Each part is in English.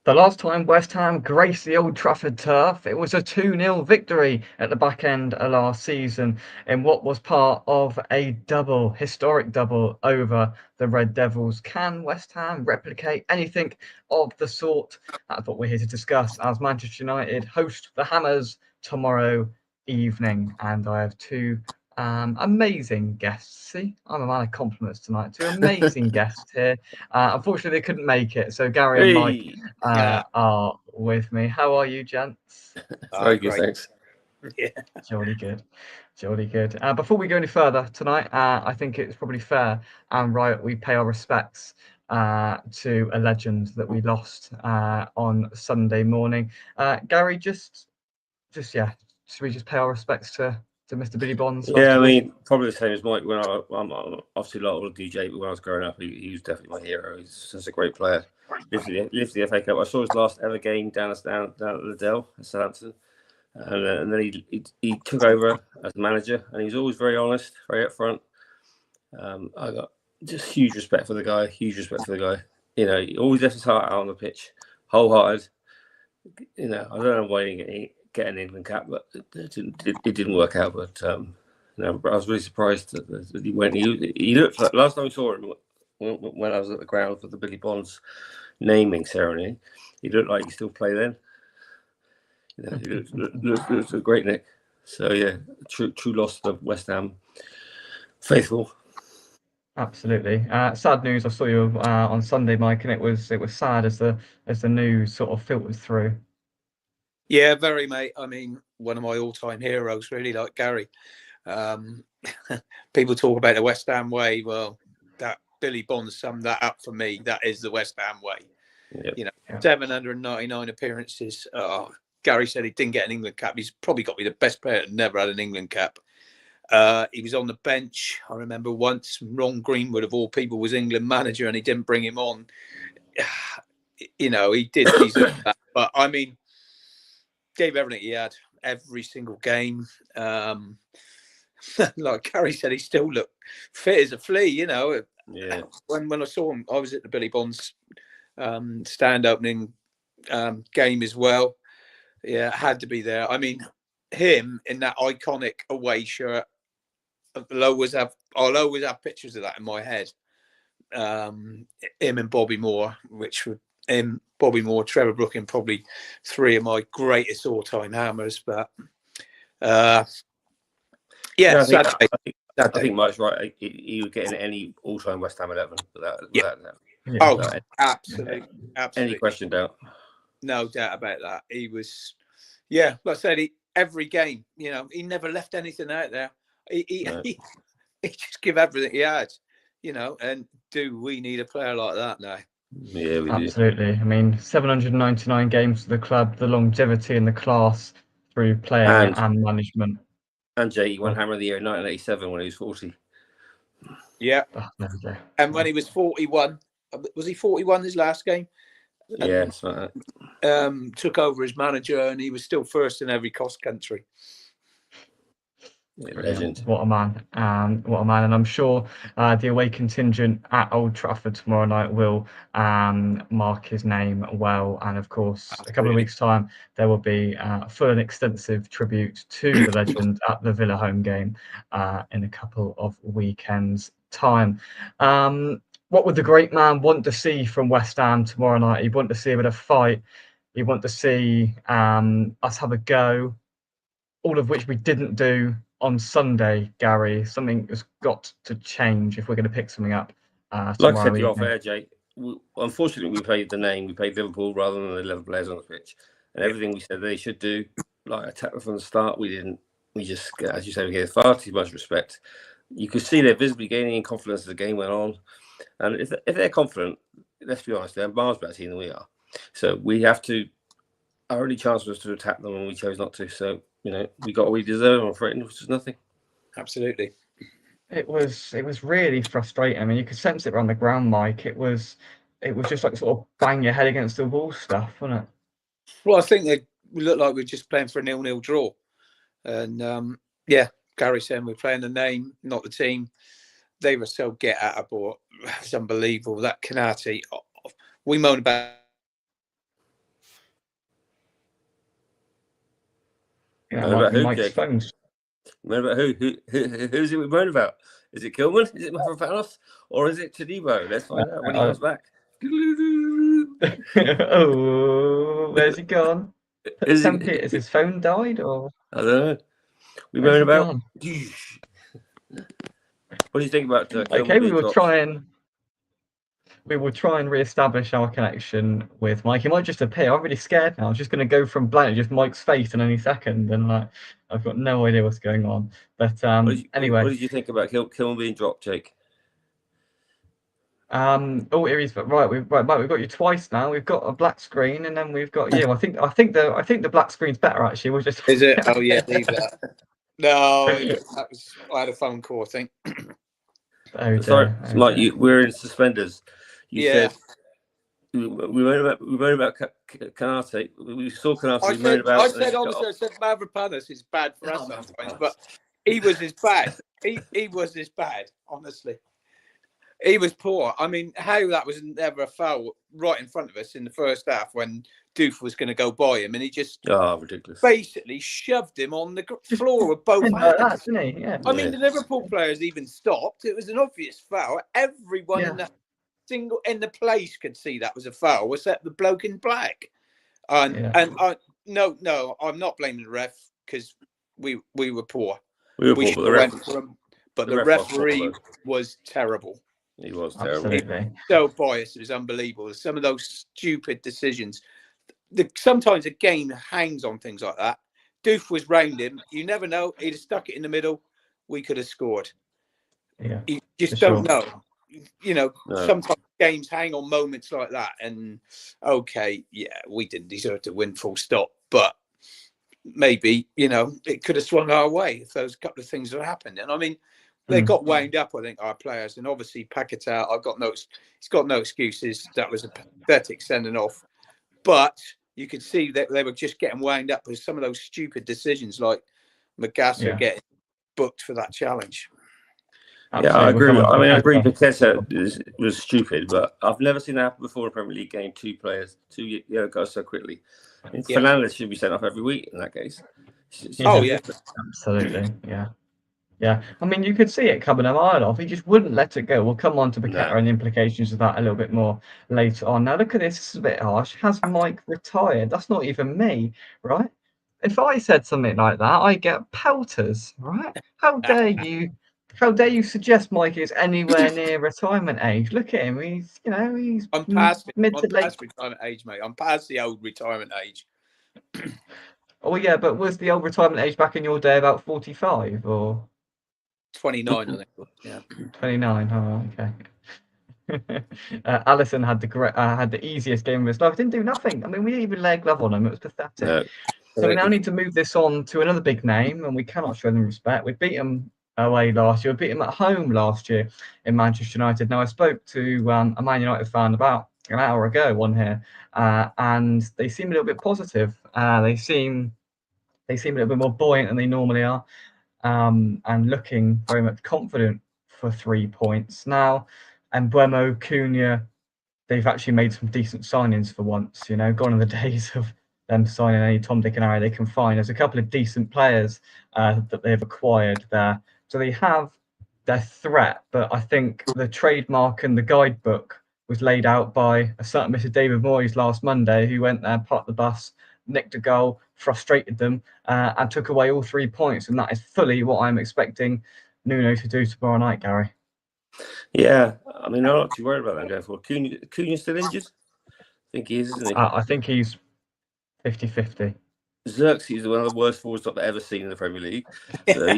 The last time West Ham graced the Old Trafford turf, it was a 2-0 victory at the back end of last season in what was part of a historic double over the Red Devils. Can West Ham replicate anything of the sort? That's what we're here to discuss as Manchester United host the Hammers tomorrow evening. And I have two amazing guests. See, I'm a man of compliments tonight. Two amazing guests here. Unfortunately, they couldn't make it. So Gary and Mike Hey, are with me. How are you, gents? very good, Great. thanks. Yeah. Jolly good. Jolly good. Before we go any further tonight, I think it's probably fair and right we pay our respects to a legend that we lost on Sunday morning. Gary, yeah, should we just pay our respects to Mr. Billy Bonds Yeah, first I of all? mean, probably the same as Mike. When I'm obviously a lot of DJ, but when I was growing up, he was definitely my hero. He's such a great player. Lived the FA Cup. I saw his last ever game down at the Dell at Southampton, and then he took over as manager, and he was always very honest, very upfront. I got just huge respect for the guy. Huge respect for the guy. You know, he always left his heart out on the pitch, wholehearted. You know, I don't know why he didn't get an England cap, but it didn't work out. But but I was really surprised that he went. He looked like last time we saw him when I was at the ground for the Billy Bonds naming ceremony. He looked like he still played then. You know, he looked a great Nick. So yeah, true loss to West Ham faithful. Absolutely. Sad news. I saw you on Sunday, Mike, and it was sad as the news sort of filtered through. Yeah, very, mate. I mean, one of my all-time heroes, really, like Gary. People talk about the West Ham way. Well, that Billy Bonds summed that up for me. That is the West Ham way. Yep. You know, 799 appearances. Gary said he didn't get an England cap. He's probably got to be the best player that never had an England cap. He was on the bench. I remember once Ron Greenwood, of all people, was England manager and he didn't bring him on. You know, he did deserve that. But, I mean, gave everything he had, every single game. Like Gary said, he still looked fit as a flea, you know. Yeah. When I saw him, I was at the Billy Bonds stand opening game as well. Yeah, had to be there. I mean, him in that iconic away shirt. I'll always have pictures of that in my head. Him and Bobby Moore, which were him, Bobby Moore, Trevor Brooking, probably three of my greatest all-time Hammers. But I think Mike's right. He would get in any all-time West Ham 11 absolutely. Any question doubt. No doubt about that. He was, like I said, every game, you know, he never left anything out there. He just give everything he had, you know. And do we need a player like that now? Yeah, we Absolutely. I mean, 799 games for the club, the longevity and the class through playing and management. And Jay, he won Hammer of the Year in 1987 when he was 40. Yeah. And when he was 41, was he 41 his last game? Yeah, took over as manager and he was still first in every cross country. Legend. What a man. And I'm sure the away contingent at Old Trafford tomorrow night will mark his name well. And of course, a couple of weeks' time, there will be a full and extensive tribute to the legend at the Villa home game in a couple of weekends' time. What would the great man want to see from West Ham tomorrow night? He'd want to see a bit of fight. He'd want to see us have a go, all of which we didn't do on Sunday, Gary. Something has got to change if we're going to pick something up like I said to you off air, Jay, unfortunately we played Liverpool rather than the 11 players on the pitch. And everything we said they should do, like attack them from the start, we didn't. We just, as you said, we gave far too much respect. You could see they're visibly gaining in confidence as the game went on. And if they're confident, let's be honest, they're a miles better team than we are. So we have to, our only chance was to attack them and we chose not to. So, you know, we got what we deserved, I'm afraid, which was nothing. Absolutely. It was really frustrating. I mean, you could sense it around the ground, Mike. It was just like sort of bang your head against the wall stuff, wasn't it? Well, I think we looked like we're just playing for a 0-0 draw. And Gary saying we're playing the name, not the team. They were so get at board. It's unbelievable. That Canati, we moan about Moan might about be who, Mike's Jake? phones. Moan about who's it we moan about? Is it Kilman? Is it Mavropanos? Or is it Tadibo? Let's find out when he comes back. Oh, where's he gone? Is St. it? Peter's, his phone died, or I don't know. We where's moan he about. gone? What do you think about Kilman Okay, being dropped? we will try and re-establish our connection with Mike. He might just appear. I'm really scared now. I'm just going to go from blank, just Mike's face in any second, and like I've got no idea what's going on. But anyway, what did you think about Kilman being dropped, Jake? oh, here he's right. We've got you twice now. We've got a black screen, and then we've got you. I think the black screen's better actually. We'll just Is it? Oh yeah, leave that. No, that was. I had a phone call. I think. Oh, Sorry, dear. Mike. We're in suspenders. You Yeah. said we moan about Canate. We saw Canate. I We moan said, about. honestly, I said Mavropanos is bad for us sometimes, but he was as bad. He was as bad, honestly. He was poor. I mean, how that was never a foul right in front of us in the first half when Doof was going to go by him, and he just ridiculous. basically shoved him on the floor with both hands. That, didn't he? Yeah. I mean, the Liverpool players even stopped. It was an obvious foul. Everyone in the place could see that was a foul, except the bloke in black. And no, I'm not blaming the ref because we were poor. We should have went for him, but the referee was terrible. He was terrible. Absolutely. So biased, it was unbelievable. Some of those stupid decisions. Sometimes a game hangs on things like that. Doof was round him. You never know. He'd have stuck it in the middle. We could have scored. Yeah. You just don't know. You know, sometimes games hang on moments like that. And okay, yeah, we didn't deserve to win full stop. But maybe, it could have swung our way if those couple of things had happened. And I mean, they got wound up, I think, our players. And obviously, Paquetá, he's got no excuses. That was a pathetic sending off. But you could see that they were just getting wound up with some of those stupid decisions, like Magassa getting booked for that challenge. Absolutely. Yeah, I agree. I agree. Paquetá was stupid, but I've never seen that happen before in a Premier League game. Two yellow cards so quickly. Fernandes should be sent off every week in that case. Absolutely. Yeah. I mean, you could see it coming a mile off. He just wouldn't let it go. We'll come on to Paquetá and the implications of that a little bit more later on. Now, look at this. This is a bit harsh. Has Mike retired? That's not even me, right? If I said something like that, I get pelters, right? How dare you? How dare you suggest Mike is anywhere near retirement age? Look at him. He's I'm past mid to late retirement age, mate. I'm past the old retirement age. Oh yeah, but was the old retirement age back in your day about 45 or 29? I think. Yeah, 29. Oh, okay. Allison had the easiest game of his life. Didn't do nothing. I mean, we didn't even lay a glove on him. It was pathetic. No. So we now need to move this on to another big name, and we cannot show them respect. We beat them away last year. We beat them at home last year in Manchester United. Now, I spoke to a Man United fan about an hour ago on here, and they seem a little bit positive. They seem a little bit more buoyant than they normally are, and looking very much confident for 3 points now. And Buemo, Cunha, they've actually made some decent signings for once. Gone are the days of them signing any Tom, Dick and Harry they can find. There's a couple of decent players that they've acquired there. So they have their threat, but I think the trademark and the guidebook was laid out by a certain Mr. David Moyes last Monday, who went there, parked the bus, nicked a goal, frustrated them, and took away all 3 points. And that is fully what I'm expecting Nuno to do tomorrow night, Gary. Yeah, I mean, I'm not too worried about that going forward. Cunha's still injured? I think he is, isn't he? I think he's 50-50. Xerxes is one of the worst forwards I've ever seen in the Premier League. So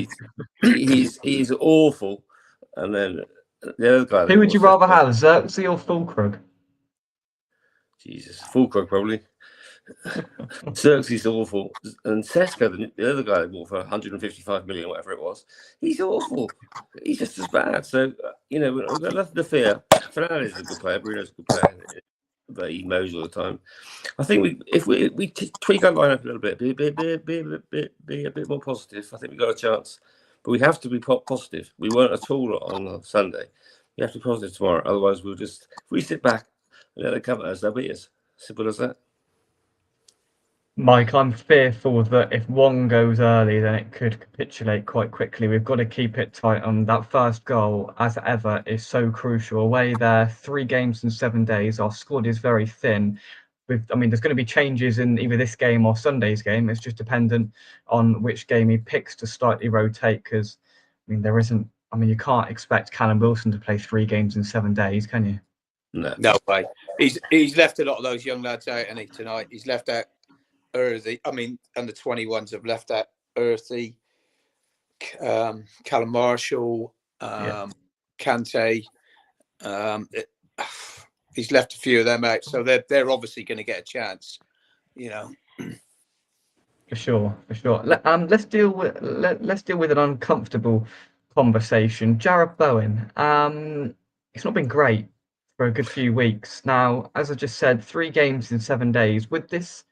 he's awful. And then the other guy. Who would you rather have, Xerxes or Fulkrug? Jesus, Fulkrug probably. Xerxes is awful. And Seska, the other guy they bought for 155 million, whatever it was, he's awful. He's just as bad. So, we've got nothing to fear. Fernandes is a good player. Bruno's a good player. But he mows all the time. I think if we tweak our lineup a little bit, be a bit more positive, I think we've got a chance. But we have to be positive. We weren't at all on Sunday. We have to be positive tomorrow. Otherwise, if we sit back and let them come at us, they'll beat us. Simple as that. Mike, I'm fearful that if one goes early, then it could capitulate quite quickly. We've got to keep it tight on that first goal, as ever, is so crucial. Away there, 3 games in 7 days. Our squad is very thin. I mean, there's going to be changes in either this game or Sunday's game. It's just dependent on which game he picks to slightly rotate. Because, I mean, there isn't. I mean, you can't expect Callum Wilson to play 3 games in 7 days, can you? No way. He's left a lot of those young lads out, and tonight he's left out Earthy. I mean, under 21s have left out Earthy, Callum Marshall, Kante. He's left a few of them out, so they're obviously going to get a chance, you know. For sure, for sure. Let's deal with an uncomfortable conversation. Jarrod Bowen. It's not been great for a good few weeks now. As I just said, 3 games in 7 days. Would this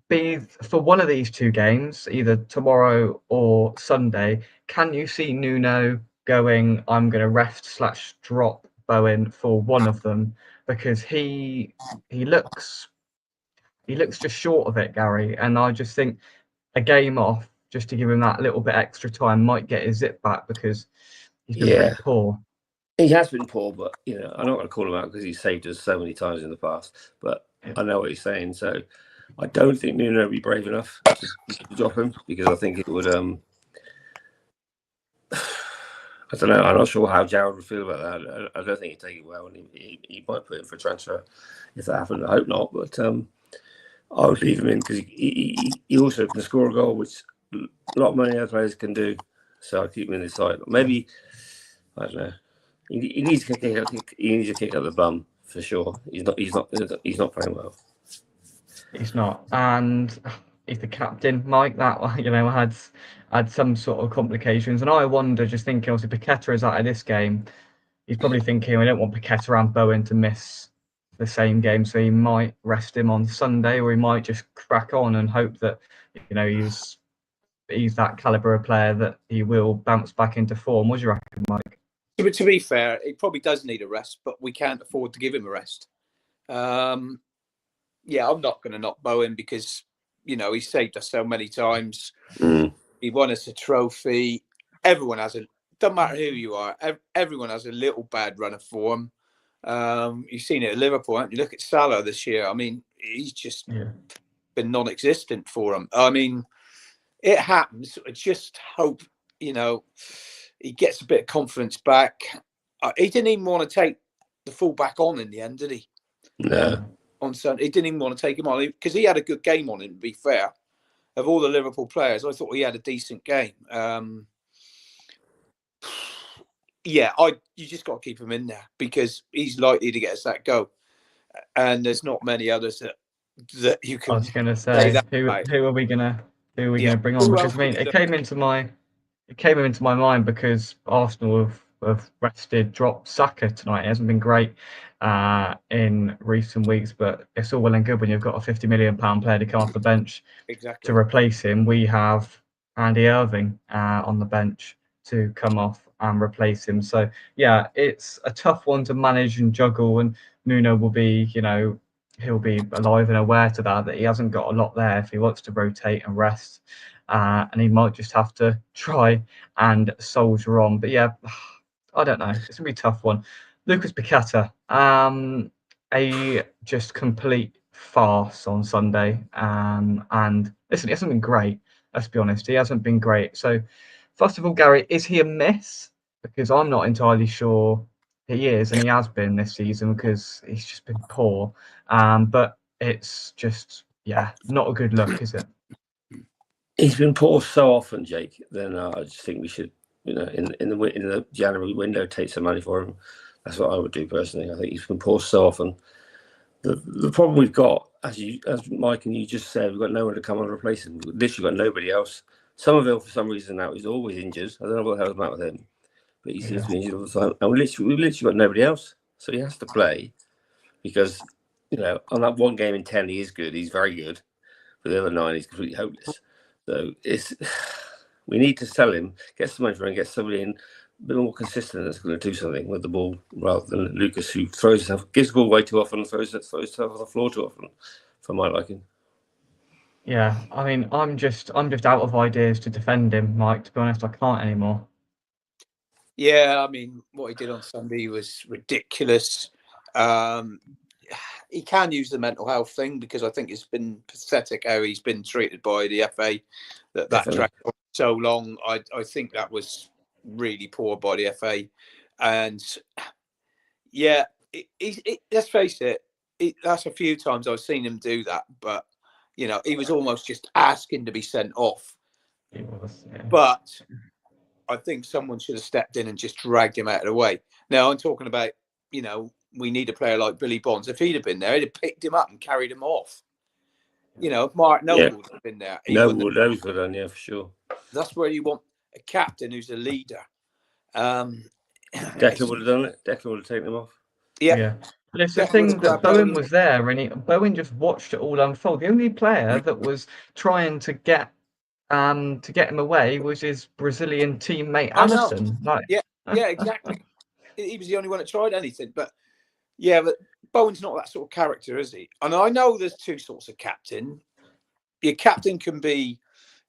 be for one of these 2 games, either tomorrow or Sunday? Can you see Nuno going, I'm going to rest/drop Bowen for one of them, because he looks just short of it, Gary, and I just think a game off just to give him that little bit extra time might get his zip back, because he's been pretty poor. He has been poor, but I'm not going to call him out because he's saved us so many times in the past. But I know what he's saying, so I don't think Nuno would be brave enough to drop him, because I think it would. I don't know. I'm not sure how Jarrod would feel about that. I don't think he'd take it well, and he might put him for transfer if that happened. I hope not, but I would leave him in, because he also can score a goal, which a lot of many other players can do. So I keep him in his side. Maybe, I don't know. He needs to kick up the bum for sure. He's not playing well. He's not, and he's the captain, Mike. That had some sort of complications, and I wonder, just thinking, obviously Paqueta is out of this game. He's probably thinking we don't want Paqueta and Bowen to miss the same game, so he might rest him on Sunday, or he might just crack on and hope that he's that caliber of player that he will bounce back into form. What do you reckon, Mike? To be fair, he probably does need a rest, but we can't afford to give him a rest. I'm not going to knock Bowen, because he saved us so many times. He won us a trophy. Everyone has doesn't matter who you are, everyone has a little bad run of form. You've seen it at Liverpool, haven't you? Look at Salah this year. I mean, he's just been non-existent for him. I mean, it happens. I just hope, he gets a bit of confidence back. He didn't even want to take the full-back on in the end, did he? No. On Sunday, he didn't even want to take him on, because he had a good game on him, to be fair. Of all the Liverpool players, I thought he had a decent game. You just got to keep him in there, because he's likely to get us that goal. And there's not many others that you can. I was going to say, who are we going to bring on? Because, I mean, it came into my mind because Arsenal have dropped Saka tonight. It hasn't been great in recent weeks, but it's all well and good when you've got a £50 million player to come off the bench to replace him. We have Andy Irving on the bench to come off and replace him. So yeah, it's a tough one to manage and juggle, and Nuno will be, he'll be alive and aware to that he hasn't got a lot there if he wants to rotate and rest. And he might just have to try and soldier on. But yeah, I don't know. It's going to be a tough one. Lucas Paqueta, a just complete farce on Sunday. And listen, he hasn't been great. Let's be honest. He hasn't been great. So, first of all, Gary, is he a miss? Because I'm not entirely sure he is, and he has been this season, because he's just been poor. But it's just, not a good look, is it? He's been poor so often, Jake. Then I just think we should, in the January window, take some money for him. That's what I would do personally. I think he's been poor so often. The problem we've got, as Mike and you just said, we've got no one to come and replace him. We've literally got nobody else. Somerville, for some reason now, he's always injured. I don't know what the hell's the matter with him, but he seems to be injured all the time. And we've literally got nobody else, so he has to play, because on that 1 game in 10 he is good. He's very good, but the other 9 he's completely hopeless. So we need to sell him, get some money for him, get somebody in a bit more consistent that's going to do something with the ball, rather than Lucas, who gives the ball way too often, throws stuff on the floor too often, for my liking. Yeah, I mean, I'm just out of ideas to defend him, Mike. To be honest, I can't anymore. Yeah, I mean, what he did on Sunday was ridiculous. He can use the mental health thing, because I think it's been pathetic how he's been treated by the FA. That Definitely. dragged on so long. I think that was really poor by the FA. And yeah, let's face it, that's a few times I've seen him do that. But he was almost just asking to be sent off. He was, yeah. But I think someone should have stepped in and just dragged him out of the way. Now, I'm talking about, we need a player like Billy Bonds. If he'd have been there, he'd have picked him up and carried him off. If Mark Noble had been there, he No, wouldn't have. those were done, yeah, for sure. That's where you want a captain who's a leader. Declan would have done it. Declan would have taken him off. Yeah. But it's the Declan would thing have that grabbed Bowen Bowen. was there, and Bowen just watched it all unfold. The only player that was trying to get him away was his Brazilian teammate I know. Allison. Like, Yeah, exactly. He was the only one that tried anything. But Bowen's not that sort of character, is he? And I know there's two sorts of captain. Your captain can be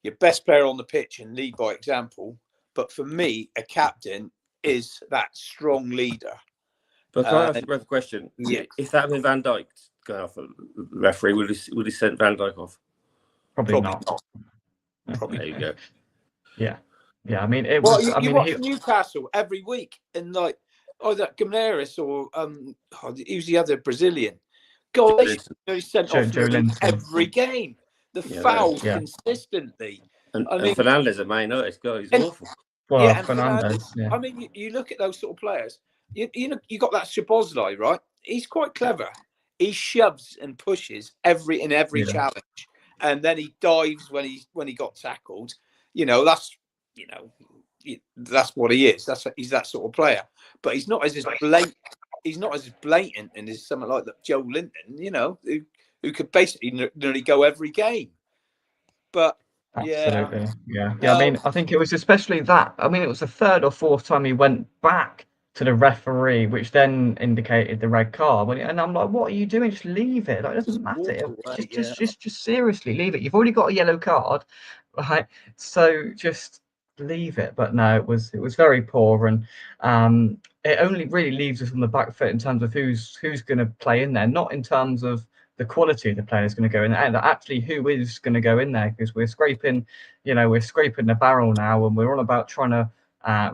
your best player on the pitch and lead by example. But for me, a captain is that strong leader. But can I ask you a question? Yeah. If that had been Van Dijk going off a referee, would he send Van Dijk off? Probably not. Probably. There you go. Yeah. I mean, it Well, was. you watch Newcastle every week, and like, that Gomes or who's the other Brazilian? God, they sent off every game. The fouls consistently. And Fernandes at Man United, he's awful. Well, Fernandes. Yeah. I mean, you look at those sort of players. You got that Szoboszlai, right? He's quite clever. He shoves and pushes every challenge, and then he dives when he got tackled. That's what he is. He's that sort of player. But he's not as blatant. He's not as blatant and as someone like that Joe Linton, who could basically nearly go every game. But absolutely, yeah. I mean, I think it was especially that. I mean, it was the third or fourth time he went back to the referee, which then indicated the red card. And I'm like, what are you doing? Just leave it. Like, it doesn't matter. Just seriously leave it. You've already got a yellow card, right? So just leave it. But no, it was very poor, and it only really leaves us on the back foot in terms of who's going to play in there, not in terms of the quality of the players going to go in there, and actually who is going to go in there, because we're scraping the barrel now, and we're all about trying to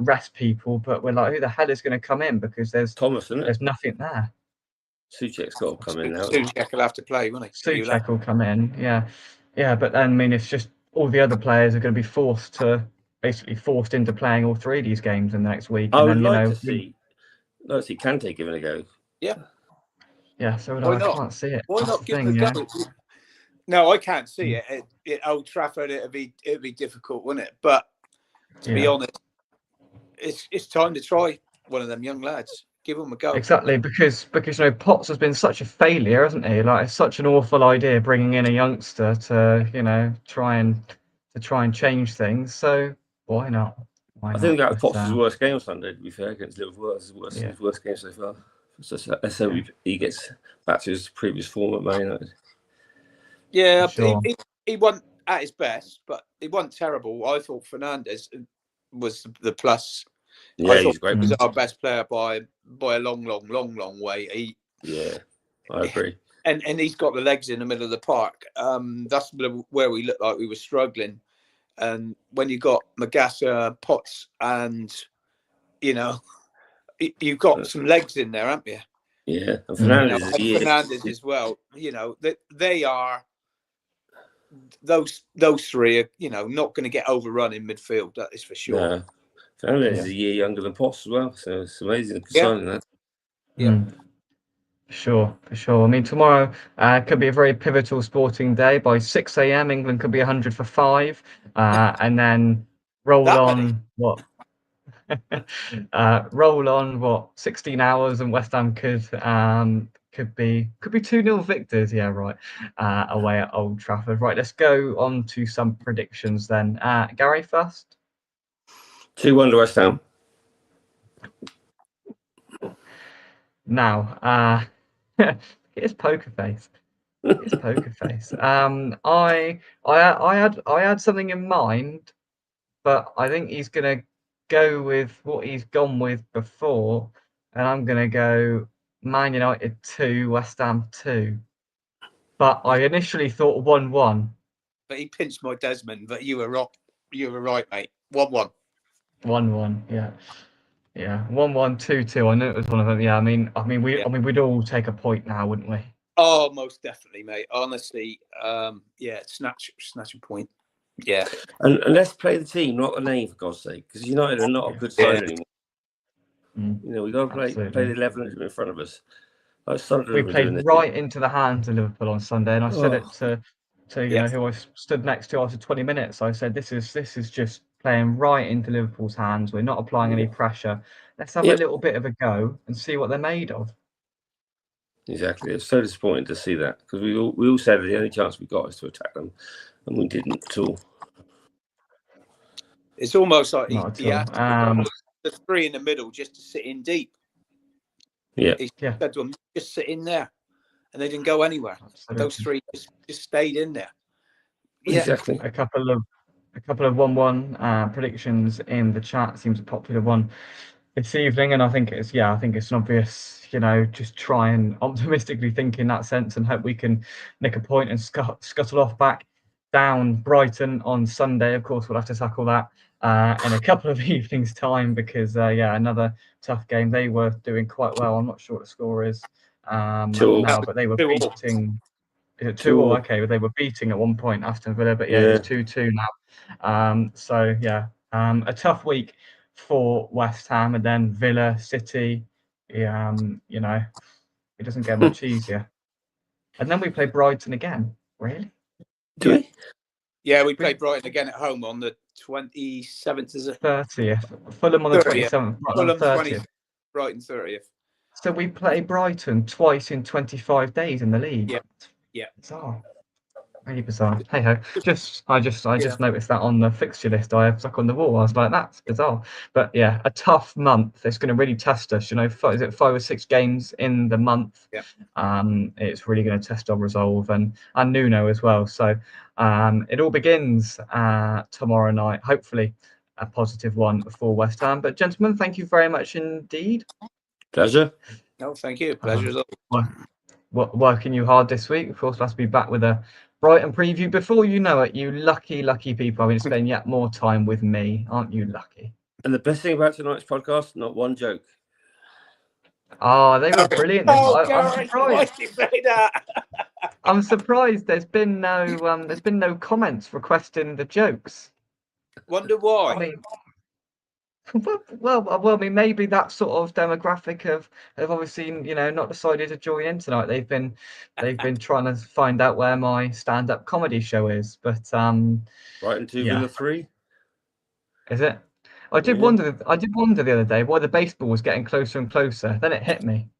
rest people, but we're like, who the hell is going to come in, because there's Thomas, isn't it? There's nothing there. Souček's got to come in now. Souček will have to play, won't he? Souček will come in, yeah. But then, I mean, it's just all the other players are going to be forced into playing all three of these games in the next week. I would like to see Kante giving a go. Yeah, so I can't see it. Why not give it a go? No, I can't see it. At Old Trafford, it'd be difficult, wouldn't it? But to be honest, it's time to try one of them young lads. Give them a go. Exactly, because Potts has been such a failure, hasn't he? Like, it's such an awful idea bringing in a youngster to try and change things. So why not? I think that was Potts' worst game on Sunday, to be fair, against Liverpool. His worst game so far. So let's hope he gets back to his previous form at Man United. Yeah, sure. He wasn't at his best, but he wasn't terrible. I thought Fernandes was the plus. Yeah, he's great. He was our best player by a long way. I agree. And he's got the legs in the middle of the park. That's where we looked like we were struggling. And when you got Magassa, Potts, and you've got some legs in there, haven't you? Yeah, and Fernandes as well. They are those three are not going to get overrun in midfield. That is for sure. No. Fernandes is a year younger than Potts as well, so it's amazing concerning that. Yeah. For sure. I mean, tomorrow could be a very pivotal sporting day. By 6 a.m, England could be 100 for 5, and then roll on 16 hours, and West Ham could be 2-0 victors. Yeah, right. Away at Old Trafford. Right, let's go on to some predictions then. Gary first. 2-1 to West Ham. Now, here's poker face. It's poker face. I had something in mind, but I think he's gonna go with what he's gone with before, and I'm gonna go Man United 2, West Ham 2. But I initially thought 1-1. But he pinched my Desmond. But you were right. You were right, mate. 1-1. 1-1, yeah. Yeah. 1-1, 2-2. I knew it was one of them. Yeah, I mean we'd all take a point now, wouldn't we? Oh, most definitely, mate. Honestly, yeah, snatch a point. Yeah. And let's play the team, not the name, for God's sake, because United are not a good side anymore. Mm, You know, we got to play the 11 in front of us. Like we played right into the hands of Liverpool on Sunday, and I said it to who I stood next to after 20 minutes. I said, this is just playing right into Liverpool's hands. We're not applying any pressure. Let's have a little bit of a go and see what they're made of. Exactly. It's so disappointing to see that, because we all said the only chance we got is to attack them, and we didn't at all. It's almost like he asked the three in the middle just to sit in deep. Yeah. He said to them, just sit in there, and they didn't go anywhere. Absolutely. Those three just stayed in there. Yeah. Exactly. A couple of 1-1 predictions in the chat seems a popular one this evening, and I think it's an obvious, just try and optimistically think in that sense and hope we can nick a point and scuttle off back down Brighton on Sunday. Of course, we'll have to tackle that in a couple of evenings' time because another tough game. They were doing quite well. I'm not sure what the score is now, but they were beating. Is it 2-2? Okay, but they were beating at one point Aston Villa, but it's 2-2 now. So a tough week for West Ham, and then Villa, City. It doesn't get much easier. And then we play Brighton again. Really? Do we? Yeah, we played Brighton again at home on the 27th, is it? 30th. Fulham on the 27th. Fulham on the 30th. 20th. Brighton 30th. So we play Brighton twice in 25 days in the league. Yeah. Bizarre. Really bizarre. Hey ho. I just noticed that on the fixture list I have stuck on the wall. I was like, that's bizarre. But yeah, a tough month. It's going to really test us. Is it 5 or 6 games in the month? Yeah. It's really going to test our resolve and Nuno as well. So it all begins tomorrow night. Hopefully, a positive one for West Ham. But gentlemen, thank you very much indeed. Pleasure. No, thank you. Pleasure. Working you hard this week. Of course, we'll have to be back with a Brighton preview. Before you know it, you lucky people are going to spend yet more time with me. Aren't you lucky? And the best thing about tonight's podcast, not one joke. Oh, they were brilliant. I'm surprised. Why did you say that? I'm surprised there's been no comments requesting the jokes. Wonder why. I mean, well, I mean, maybe that sort of demographic have obviously, not decided to join in tonight. They've been trying to find out where my stand-up comedy show is, but Brighton 2, Villa 3. Is it? I did wonder the other day why the baseball was getting closer and closer. Then it hit me.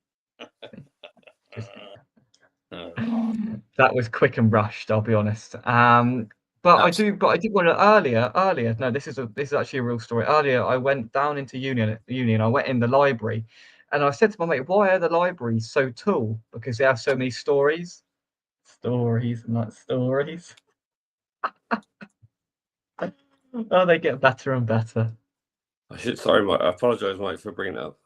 That was quick and rushed, I'll be honest. But I did want to earlier. No, this is actually a real story. Earlier, I went down into uni. I went in the library, and I said to my mate, "Why are the libraries so tall? Because they have so many stories, and like stories." Oh, they get better and better. Sorry, Mike. I apologise, Mike, for bringing it up.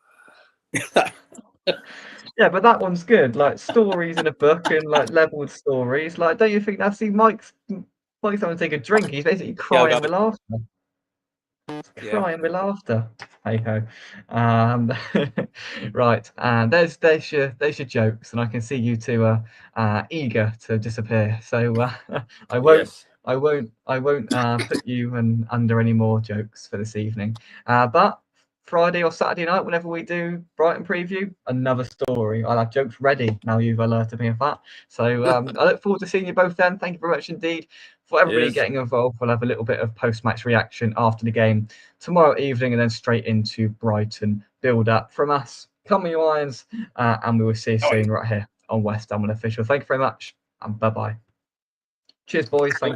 Yeah, but that one's good. Like stories in a book and like leveled stories. Like, don't you think that's Mike's having to take a drink? He's basically crying with laughter. Crying with laughter. Hey ho. Right. There's your jokes, and I can see you two are eager to disappear. So I won't put you under any more jokes for this evening. But Friday or Saturday night, whenever we do Brighton preview, another story. I'll have jokes ready now you've alerted me of that. So I look forward to seeing you both then. Thank you very much indeed for everybody getting involved. We'll have a little bit of post-match reaction after the game tomorrow evening, and then straight into Brighton build-up from us. Come on, you Irons, and we will see you soon right here on West Ham Official. Thank you very much, and bye-bye. Cheers, boys. Thank you.